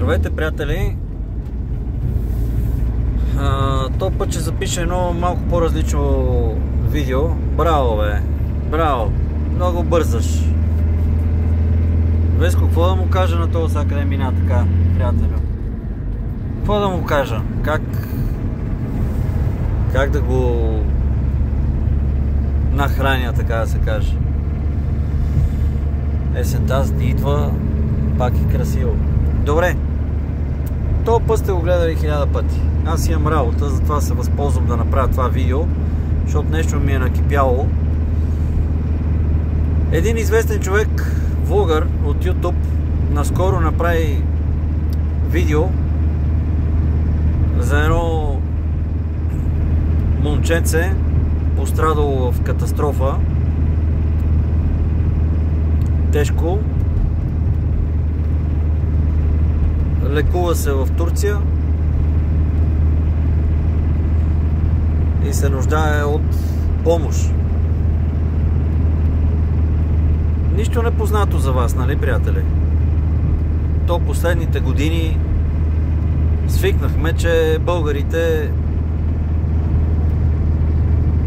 Здравейте, приятели! То път ще запиша едно малко по-различно видео. Браво, бе! Браво! Много бързаш! Веско, какво да му кажа на това, сега къде мина така, приятелю? Какво да му кажа? Как да го нахраня, така да се каже? Есента идва, пак е красиво. Добре, този път сте го гледали 1000 пъти. Аз имам работа, затова се възползвам да направя това видео, защото нещо ми е накипяло. Един известен човек, влогър от YouTube, наскоро направи видео за едно момченце, пострадало в катастрофа. Тежко. Лекува се в Турция и се нуждае от помощ. Нищо непознато за вас, нали, приятели? То последните години свикнахме, че българите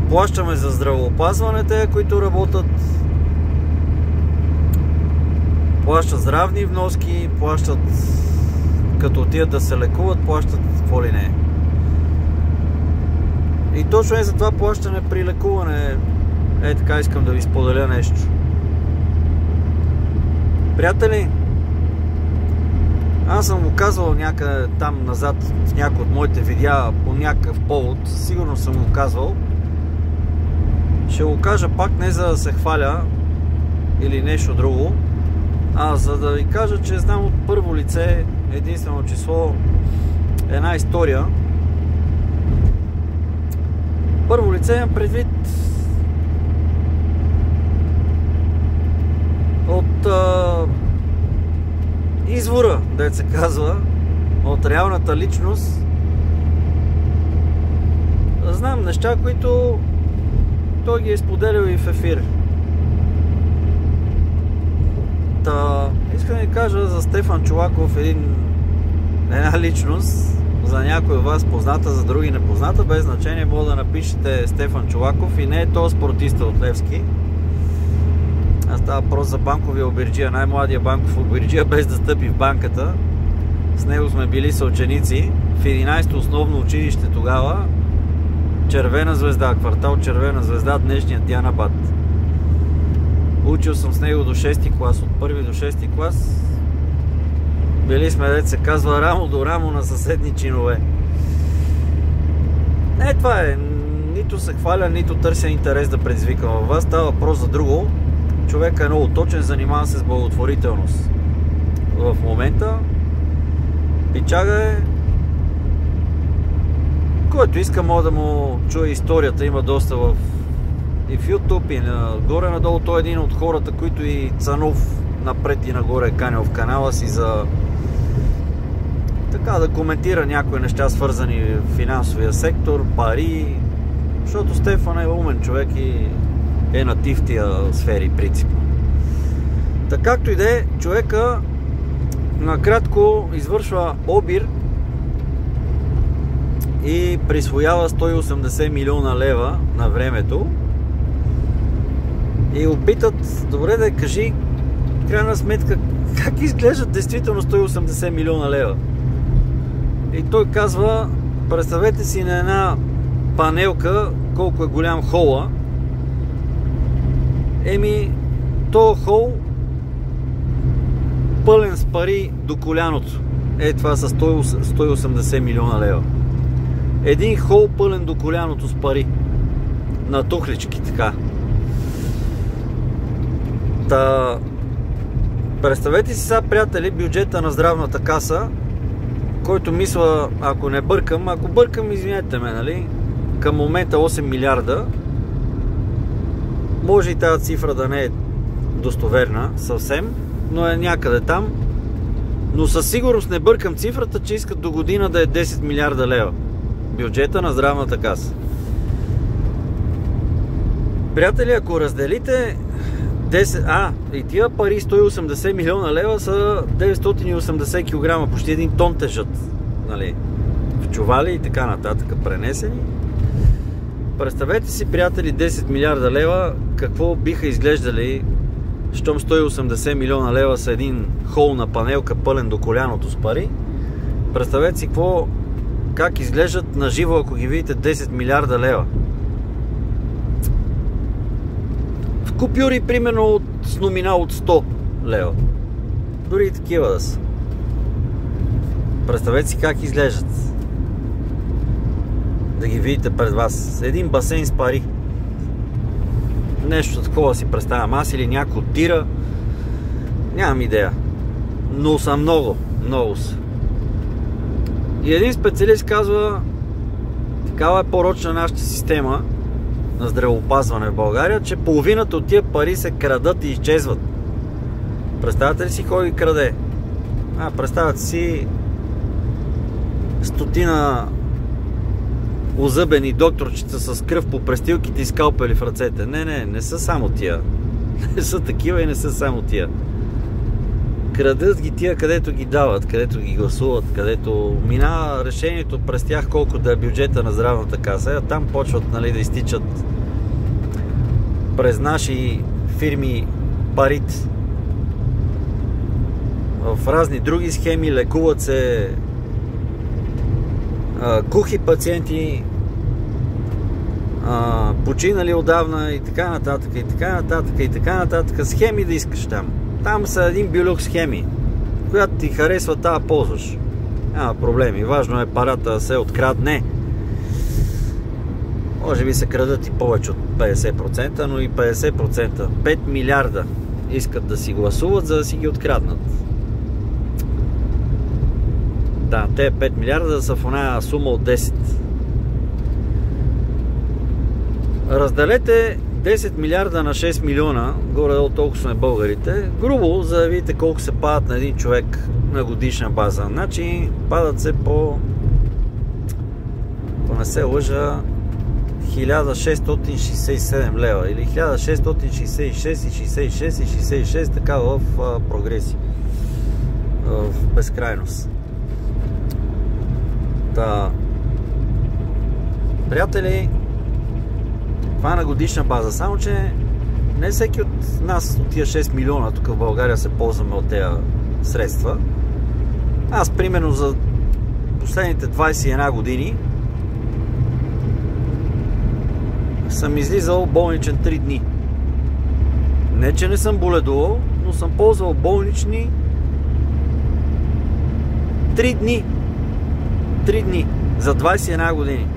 плащаме за здравеопазване, те, които работят, плащат здравни вноски, плащат като отидат да се лекуват, плащат какво ли не. И точно е за това плащане при лекуване. Така искам да ви споделя нещо. Приятели, аз съм го казвал някъде там назад в някои от моите видеа по някакъв повод. Сигурно съм го казвал. Ще го кажа пак не за да се хваля или нещо друго, а за да ви кажа, че знам от първо лице, единствено число, една история. Първо лице имам предвид от извора, дето се казва, от реалната личност. Знам неща, които той ги е споделял и в ефир. Искам да ви кажа за Стефан Чолаков, една личност, за някой от вас позната, за други непозната, без значение, може да напишете Стефан Чолаков и не е то спортиста от Левски. Аз става въпрос за банковия обирджия, най-младия банков обирджия, без да стъпи в банката. С него сме били съученици в 11-то основно училище тогава, Червена звезда, квартал Червена звезда, днешният Дианабад. Учил съм с него до 6-ти клас, от 1-ви до 6-ти клас. Били сме, дето се казва, рамо до рамо на съседни чинове. Не, това е. Нито се хваля, нито търся интерес да предизвикам във вас. Става въпрос за друго. Човекът е много точен, занимава се с благотворителност. В момента пичага е. Който иска, може да му чуе историята. Има доста и в YouTube, и горе-надолу. Той е един от хората, които и Цанов напред и нагоре е канял в канала си за така да коментира някои неща, свързани в финансовия сектор, пари, защото Стефан е умен човек и е натив тия сфери, принципно. Така както и да е, човека накратко извършва обир и присвоява 180 милиона лева на времето и опитат, добре да кажи, крайна сметка, как изглеждат действително 180 милиона лева. И той казва, представете си на една панелка колко е голям хола. То хол пълен с пари до коляното. Това са 180 милиона лева. Един хол пълен до коляното с пари. На тухлички, така. Представете си сега, приятели, бюджета на здравната каса, който мисля, ако не бъркам, ако бъркам, извинете ме, нали? Към момента 8 милиарда. Може и тази цифра да не е достоверна съвсем, но е някъде там. Но със сигурност не бъркам цифрата, че искат до година да е 10 милиарда лева. Бюджета на здравната каса. Приятели, ако разделите И тия пари 180 милиона лева са 980 кг, почти 1 тон тежат. Нали? В чували и така нататък пренесени. Представете си, приятели, 10 милиарда лева, какво биха изглеждали, щом 180 милиона лева са един хол на панелка пълен до коляното с пари. Представете си как изглеждат на живо, ако ги видите 10 милиарда лева. В купюри, примерно, с номинал от 100 лева. Дори и такива да са. Представете си как изглеждат. Да ги видите пред вас. Един басейн с пари. Нещо такова си представям аз или някой тира. Нямам идея. Но са много. Много са. И един специалист казва, такава е порочна нашата система на здравеопазване в България, че половината от тия пари се крадат и изчезват. Представете ли си кой ги краде? Представете си стотина озъбени докторчета с кръв по престилките и скалпели в ръцете. Не са само тия. Не са такива и не са само тия. Крадат ги тия, където ги дават, където ги гласуват, където минава решението през тях колко да е бюджета на здравната каса, а там почват, нали, да изтичат през наши фирми парите. В разни други схеми лекуват се кухи пациенти, починали отдавна и така нататък, и така нататък, и така нататък. Схеми да искаш там. Там са един бюлюк схеми. Която ти харесва, тази ползваш. Няма проблеми. Важно е парата да се открадне. Може би се крадат и повече от 50%, но и 50%. 5 милиарда искат да си гласуват, за да си ги откраднат. Да, те 5 милиарда са в една сума от 10. Разделете 10 милиарда на 6 милиона, горе-долу толкова сме българите, грубо, за да видите колко се падат на един човек на годишна база. Значи, падат се ако не се лъжа, 1667 лева или 1666 и 66 и 66, така в прогреси, в безкрайност. Да. Приятели, това е на годишна база, само че не всеки от нас, от тия 6 милиона тук в България, се ползваме от тези средства. Аз примерно за последните 21 години съм излизал болничен 3 дни. Не, че не съм боледувал, но съм ползвал болнични 3 дни. 3 дни за 21 години.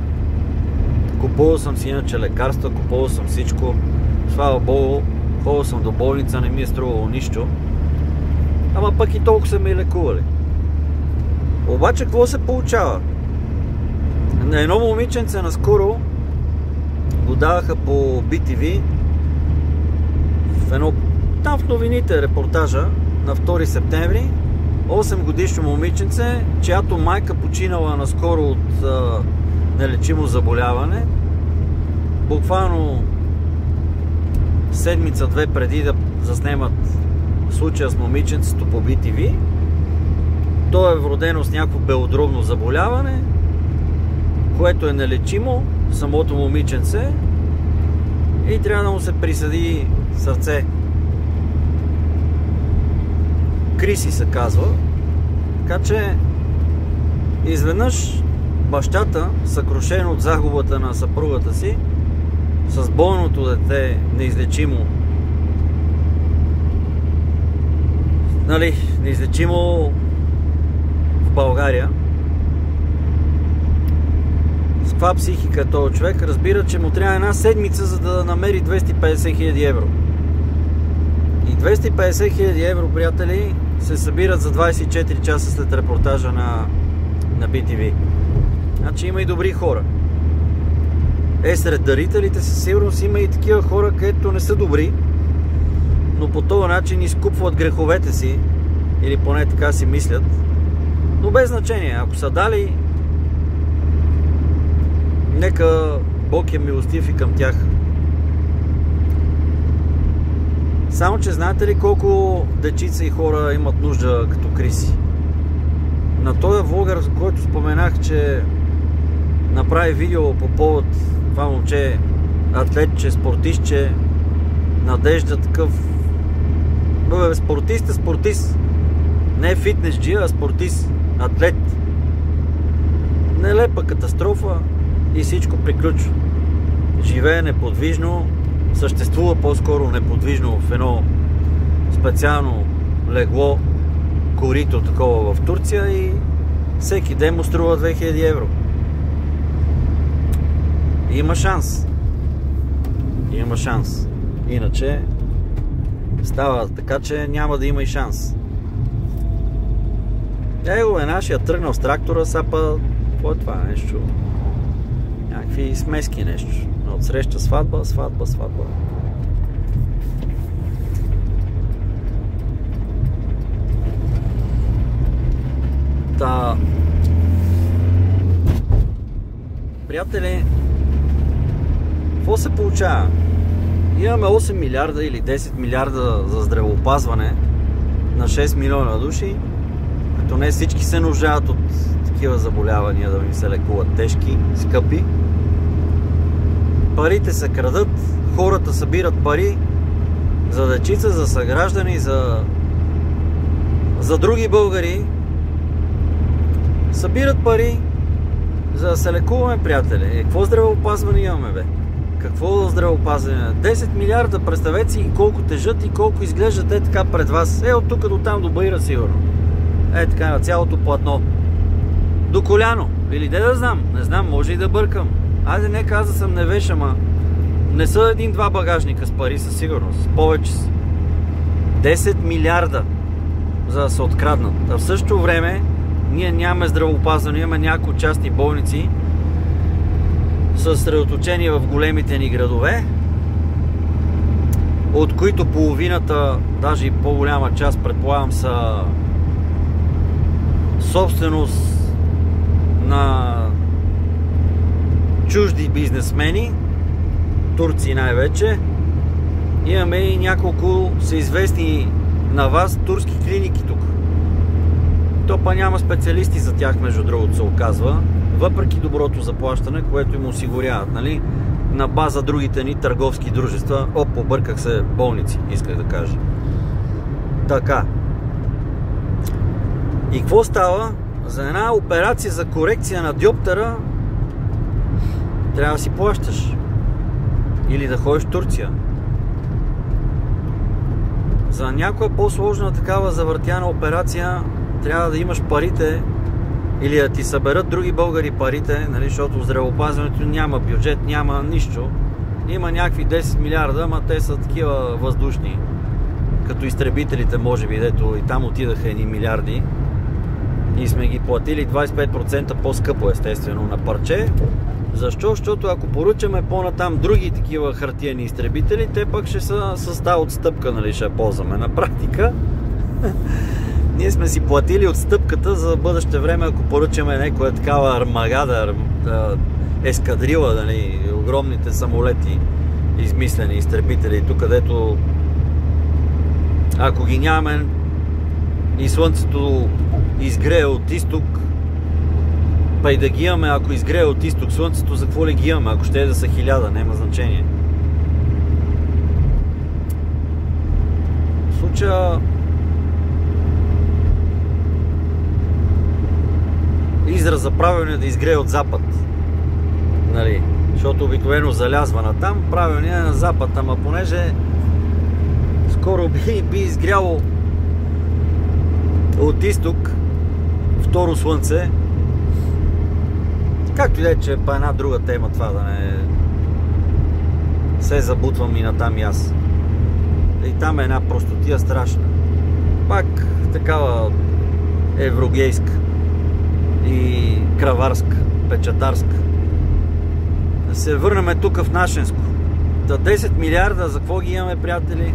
Купувал съм си иначе лекарства, купувал съм всичко. Слава Богу, ходил съм до болница, не ми е струвало нищо. Ама пък и толкова са ме и лекували. Обаче какво се получава? На едно момиченце наскоро го даваха по BTV там в новините репортажа на 2 септември. 8 годишно момиченце, чиято майка починала наскоро от нелечимо заболяване. Буквално седмица-две преди да заснемат случая с момиченцето по BTV, то е вродено с някакво белодробно заболяване, което е нелечимо, самото момиченце, и трябва да му се присъди сърце. Криси се казва. Така че изведнъж бащата, съкрушен от загубата на съпругата си, с болното дете, неизлечимо, неизлечимо в България, с каква психика този човек, разбира, че му трябва една седмица, за да намери 250 000 евро. И 250 000 евро, приятели, се събират за 24 часа след репортажа на BTV. Значи има и добри хора. Сред дарителите със сигурност има и такива хора, където не са добри, но по този начин изкупват греховете си, или поне така си мислят. Но без значение, ако са дали, нека Бог е милостив и към тях. Само че знаете ли колко дечица и хора имат нужда като Криси? На този влогър, за който споменах, че направи видео по повод това момче, атлетче, спортистче, Надежда такъв. Спортист е спортист. Не фитнес-джи, а спортист, атлет. Нелепа катастрофа и всичко приключва. Живее неподвижно, съществува по-скоро неподвижно в едно специално легло, корито такова в Турция и всеки ден му струва 2000 евро. Има шанс. Има шанс. Иначе става така, че няма да има и шанс. Его е нашия тръгнал с трактора, сапа. Какво е това нещо? Някакви смески нещо. Отсреща сватба, сватба, сватба. Та... Приятели, какво се получава? Имаме 8 милиарда или 10 милиарда за здравеопазване на 6 милиона души, като не всички се нуждаят от такива заболявания да им се лекуват тежки, скъпи. Парите се крадат, хората събират пари за дечица, за съграждани, за други българи. Събират пари за да се лекуваме, приятели. Какво здравеопазване имаме, бе? Какво здравеопазване? 10 милиарда, представете си колко тежат и колко изглеждат така пред вас. От тук до там до Баира, сигурно. Така на цялото платно. До коляно. Или де да знам? Не знам, може и да бъркам. Айде, нека аз да съм невеж, ама не са един-два багажника с пари със сигурност. Повече са. 10 милиарда за да се откраднат. А в същото време ние нямаме здравеопазване, имаме някои частни болници, съсредоточени в големите ни градове, от които половината, даже и по-голяма част, предполагам, са собственост на чужди бизнесмени, турци най-вече. Имаме и няколко са известни на вас турски клиники тук. То па няма специалисти за тях, между другото, се оказва, въпреки доброто заплащане, което им осигуряват, нали? На база другите ни търговски дружества. Побърках се, болници, исках да кажа. Така. И какво става? За една операция за корекция на диоптера трябва да си плащаш. Или да ходиш в Турция. За някоя по-сложна такава завъртяна операция трябва да имаш парите или да ти съберат други българи парите, нали, защото в здравеопазването няма бюджет, няма нищо. Има някакви 10 милиарда, ама те са такива въздушни, като изтребителите, може би, дето и там отидаха едни милиарди и сме ги платили 25% по-скъпо, естествено, на парче. Защо? Защото ако поръчаме по-натам други такива хартиени изтребители, те пък ще са състав от стъпка, нали, ще ползваме. На практика ние сме си платили от стъпката за бъдеще време, ако поръчаме някоя такава армагада, ескадрила, нали, огромните самолети, измислени изтребители, тук където ако ги нямаме и слънцето изгрее от изток, па и да ги имаме, ако изгрее от изток слънцето, за какво ли ги имаме? Ако ще е да са 1000, няма значение. В случая израза правилно е да изгрее от запад. Нали? Защото обикновено залязва на там, правилно е на запад, ама понеже скоро би изгряло от изток второ слънце. Както и да е, че е па една друга тема, това да не се забутвам и натам и аз. И там е една простотия страшна. Пак такава еврогейска и краварска, печатарска. Да се върнем тук в Нашенско. 10 милиарда, за какво ги имаме, приятели?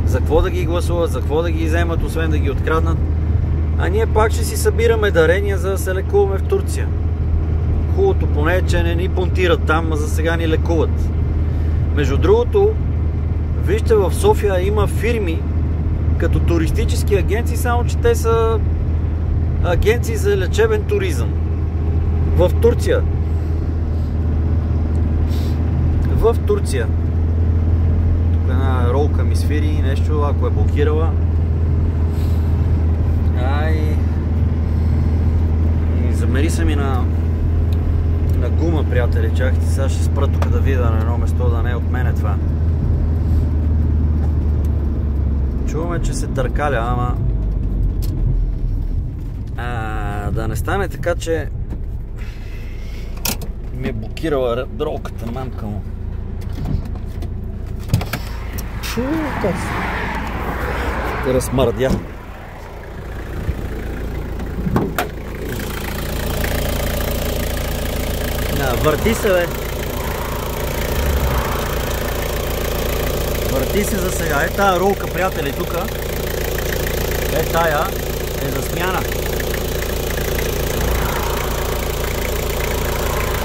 За какво да ги гласуват? За какво да ги вземат, освен да ги откраднат? А ние пак ще си събираме дарения, за да се лекуваме в Турция. Хубавото поне е, че не ни понтират там, а за сега ни лекуват. Между другото, Вижте, в София има фирми като туристически агенции, само че те са агенции за лечебен туризъм. В Турция. В Турция. Тук една ролка ми свири нещо, ако е блокирала. Замери се ми на гума, приятели. Чакайте, сега ще спра тук да видя на едно место, да не е от мене това. Чуваме, че се търкаля, ама да не стане така, че ми е блокирала ролката, мамка му. Да размърдя. Върти се, бе. Върти се за сега. Е тая ролка, приятели, тука. Е тая е за смяна.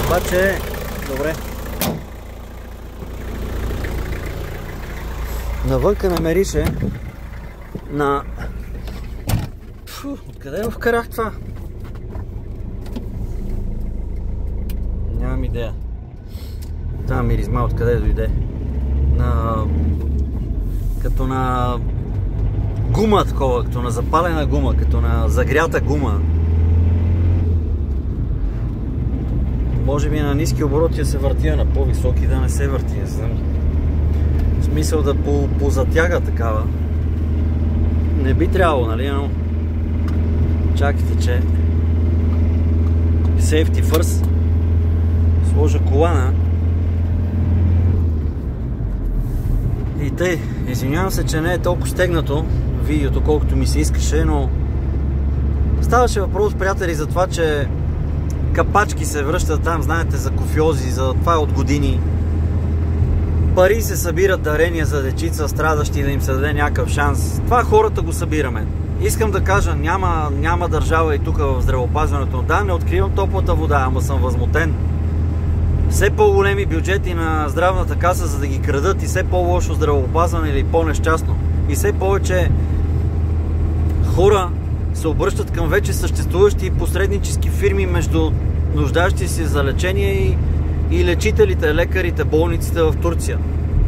Обаче, добре. Навънка ме мерише на... Откъде вкарах това? Нямам идея. Тая миризма откъде дойде? Като на гума такова, като на запалена гума, като на загрята гума. Може би на ниски обороти да се върти, а на по-високи да не се върти. В смисъл да позатяга такава. Не би трябвало, нали, но чакайте, че safety first. Сложа колана. И тъй, извинявам се, че не е толкова стегнато видеото, колкото ми се искаше, но ставаше въпрос, приятели, за това, че капачки се връщат там, знаете, за кофиози, за това от години. Пари се събират, дарения за дечица страдащи, да им се даде някакъв шанс. Това хората го събираме. Искам да кажа, няма държава и тук в здравеопазването. Да, не откривам топлата вода, ама съм възмутен. Все по-големи бюджети на здравната каса, за да ги крадат, и все по-лошо здравеопазване или по-нещастно. И все повече хора се обръщат към вече съществуващи посреднически фирми между нуждащи се за лечение и лечителите, лекарите, болниците в Турция.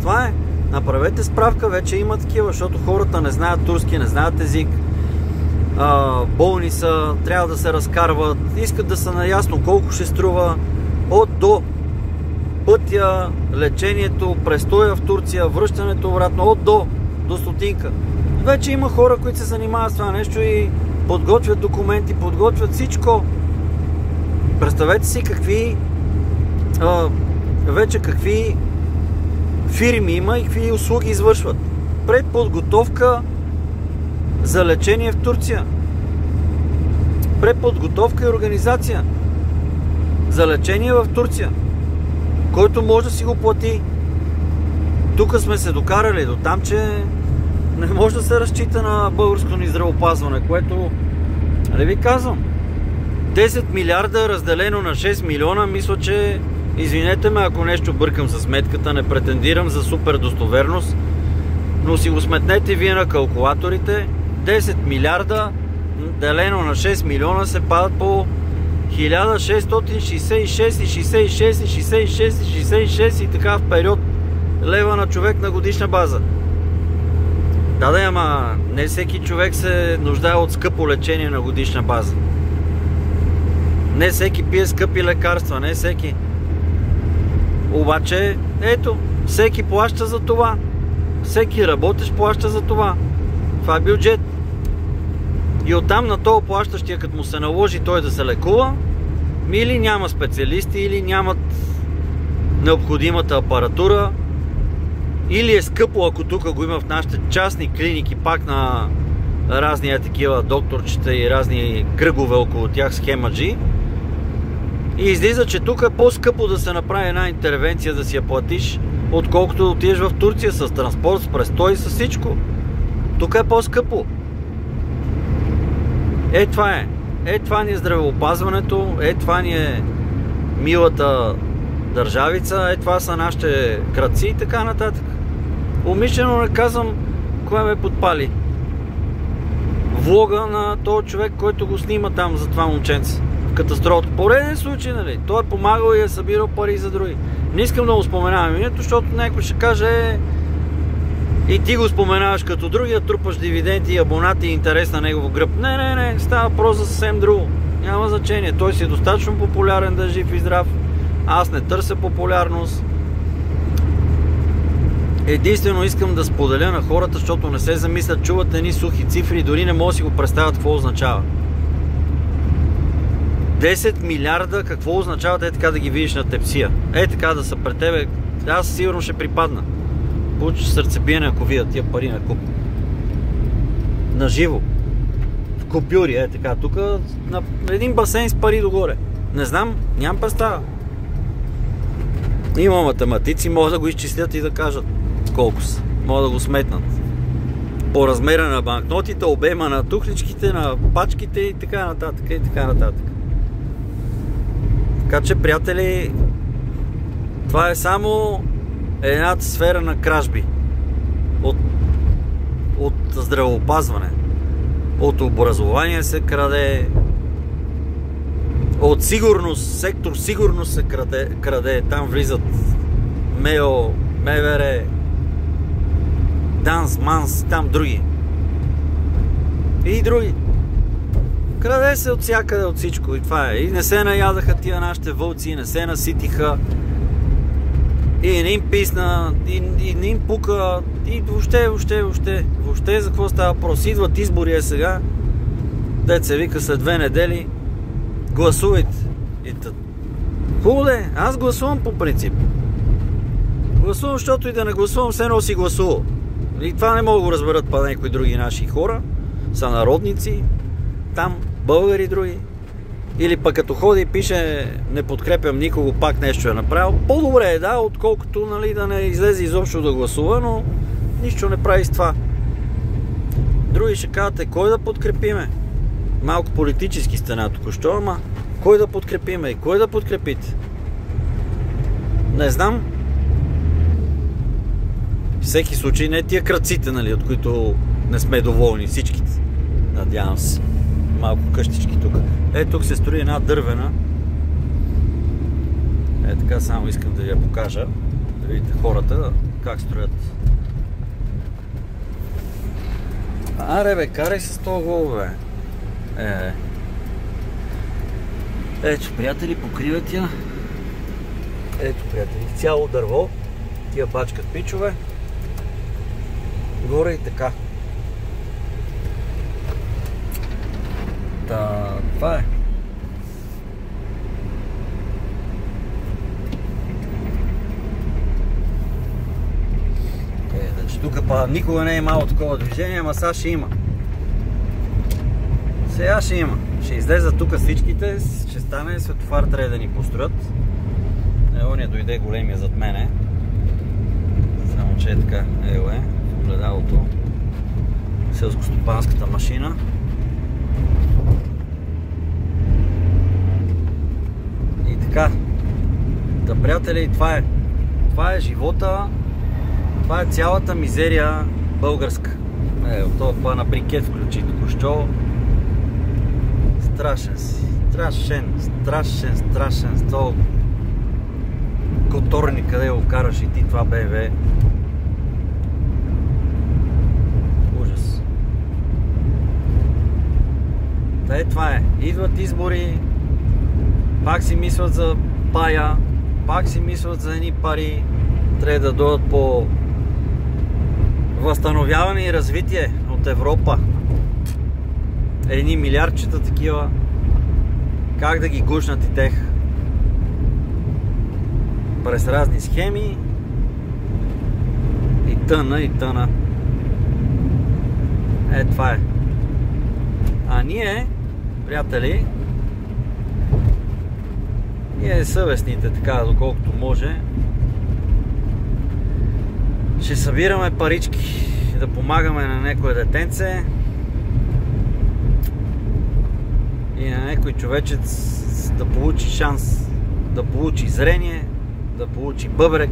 Това е. Направете справка, вече има такива, защото хората не знаят турски, не знаят език. Болни са, трябва да се разкарват, искат да са наясно колко ще струва от до пътя, лечението, престоя в Турция, връщането обратно, от до стотинка. Вече има хора, които се занимават с това нещо и подготвят документи, подготвят всичко. Представете си какви фирми има и какви услуги извършват. Предподготовка за лечение в Турция. Предподготовка и организация за лечение в Турция, който може да си го плати. Тук сме се докарали до там, че не може да се разчита на българското ни здравеопазване, което, не ви казвам, 10 милиарда разделено на 6 милиона, мисля, че, извинете ме, ако нещо бъркам със сметката, не претендирам за супер достоверност, но си го сметнете вие на калкулаторите. 10 милиарда делено на 6 милиона се падат по 1666 и 66 и 66 и 66 и така в период лева на човек на годишна база. Да, ама не всеки човек се нуждае от скъпо лечение на годишна база. Не всеки пие скъпи лекарства, не всеки. Обаче, ето, всеки плаща за това. Всеки работещ плаща за това. Това е бюджет. И оттам на този плащащия, като му се наложи той да се лекува, или няма специалисти, или нямат необходимата апаратура, или е скъпо, ако тук го има в нашите частни клиники, пак на разни такива докторчета и разни кръгове около тях, схемаджи. И излиза, че тук е по-скъпо да се направи една интервенция, да си я платиш, отколкото да отидеш в Турция с транспорт, с престой, с всичко. Тук е по-скъпо. Това е. Това ни е здравеопазването, това ни е милата държавица, това са нашите крадци и така нататък. Умишлено не казвам кой ме подпали. Влога на този човек, който го снима там за това момченце. В катастрофата. Пореден случай, нали? Той е помагал и е събирал пари за други. Не искам да го споменавам името, защото някой ще каже и ти го споменаваш като другия, трупаш дивиденти, абонати и интерес на негов гръб. Не, става въпрос за съвсем друго. Няма значение. Той си е достатъчно популярен да е жив и здрав. Аз не търся популярност. Единствено искам да споделя на хората, защото не се замислят, чуват едни сухи цифри и дори не могат да си го представят какво означава. 10 милиарда какво означава така да ги видиш на тепсия? Така да са пред тебе. Аз сигурно ще припадна. Получиш сърцебиене, ако видят тия пари на куп. Наживо. В купюри, така. Тук на един басейн с пари догоре. Не знам, нямам представа. Има математици, могат да го изчислят и да кажат колко са. Могат да го сметнат. По размера на банкнотите, обема на тухличките, на пачките и така нататък. И така нататък. Така че, приятели, това е само едната сфера на кражби. От здравеопазване. От образование се краде. От сигурност, сектор сигурност се краде. Там влизат МЕО, МВР, ДАНС, МАНС, там други. И други. Краде се от всякъде, от всичко. И това е. И не се наядаха тия нашите вълци, и не се наситиха. И не им писна, и не им пука. И въобще за какво става въпрос? Идват избори сега. Дет се вика след 2 недели. Гласувайте. Хубаво де, аз гласувам по принцип. Гласувам, защото и да не гласувам, все едно си гласувал. И това не мога да го разберат па някои други наши хора. Са народници. Там, българи други. Или пък като ходи и пише не подкрепям никого, пак нещо е направил. По-добре е, да, отколкото нали, да не излезе изобщо да гласува, но нищо не прави с това. Други ще кажат, кой да подкрепиме? Малко политически стена току-що, ама кой да подкрепиме и кой да подкрепите? Не знам. В всеки случай не тия кръците, нали, от които не сме доволни всичките. Надявам се. Малко къщички тук. Тук се строи една дървена. Така само искам да ви я покажа. Да видите хората как строят. Аре бе, карай с този гол, бе. Ето, приятели, покриват я. Ето, приятели, цяло дърво. Тия бачкат пичове. Горе и така. Това е. Значи тук па никога не е имало такова движение, ама сега ще има. Сега ще има. Ще излезат тук всичките, ще стане светофар, трябва да ни построят. Не дойде големия зад мене. Само че е така, в огледалото. Селскостопанската машина. И така. Та, приятели, това е. Това е живота. Това е цялата мизерия българска. От това па на брикет включи току-що. Страшен си. Страшен. С това которни, къде го караш и ти това БМВ. Ужас. Това е. Идват избори. Пак си мислят за пая. Пак си мислят за едни пари. Трябва да дойдат по възстановяване и развитие от Европа. Едни милиардчета такива. Как да ги гушнат и тех? През разни схеми. И тъна. Това е. А ние, приятели, ние съвестните, така доколкото може, ще събираме парички да помагаме на някое детенце и на някой човечец да получи шанс, да получи зрение, да получи бъбрек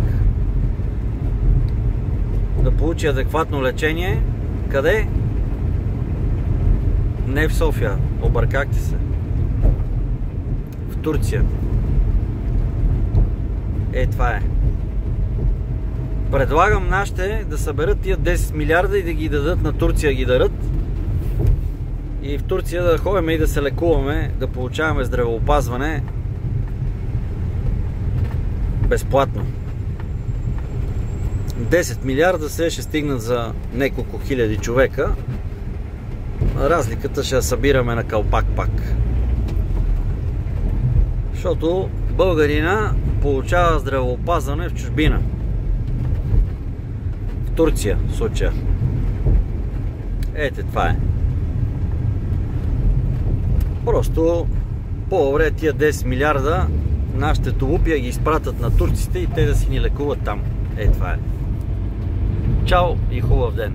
да получи адекватно лечение. Къде? Не в София, объркахте се. В Турция. Това е. Предлагам нашите да съберат тия 10 милиарда и да ги дадат на Турция, ги дарат. И в Турция да ходим и да се лекуваме, да получаваме здравеопазване безплатно. 10 милиарда ще стигнат за няколко хиляди човека. Разликата ще я събираме на калпак пак. Защото българина получава здравеопазване в чужбина. В Турция в случая. Това е. Просто по-добре тия 10 милиарда нашите тулупия ги изпратят на турците и те да си ни лекуват там. Това е. Чао и хубав ден!